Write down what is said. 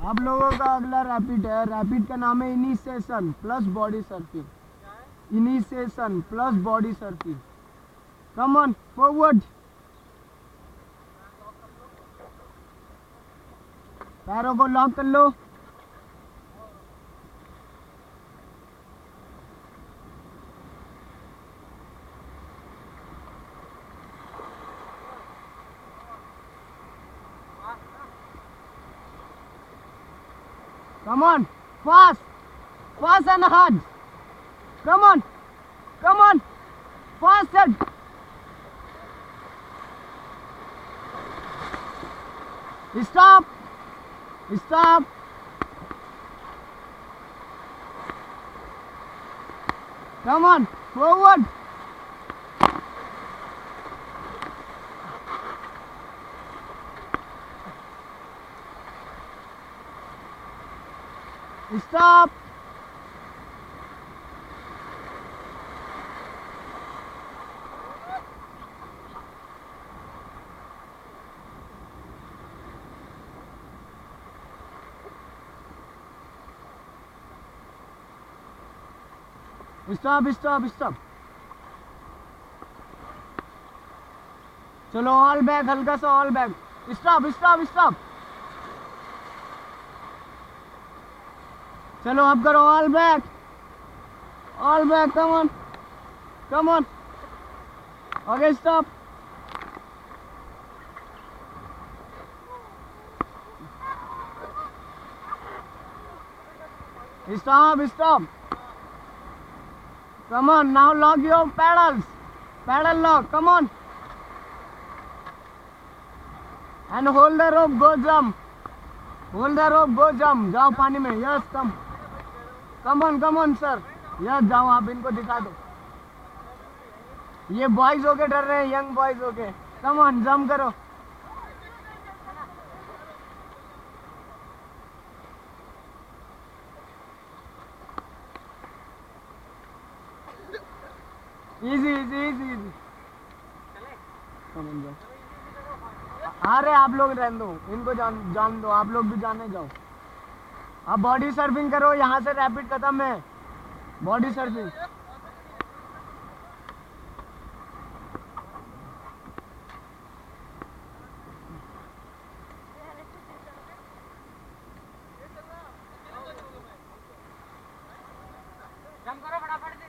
आप लोगों का अगला रैपिड है। रैपिड का नाम है initiation plus body surfing. Initiation plus body surfing. Come on forward. पैरों को लॉक कर लो। Come on, fast, fast and hard. Come on, come on, fast and. Stop, stop. Come on, forward. Stop. Stop, stop, stop. चलो all back, हल्का सा all back. Stop stop stop. चलो अब करो all back, all back. Come on, come on. Okay stop. Stop stop. Come on, now lock your paddles, paddle lock. Come on and hold the rope, go jump, hold the rope, go jump. जाओ पानी में। Yes come on sir. Yes जाओ, आप इनको दिखा दो। ये boys होके डर रहे हैं, यंग बॉयज होके। कम ऑन जंप करो। Easy easy easy easy. अरे आप लोग रहने दो, इनको जान दो। आप लोग भी जाने जाओ। अब बॉडी सर्फिंग करो, यहाँ से रैपिड खत्म है। Body surfing. जंप करो फटाफट।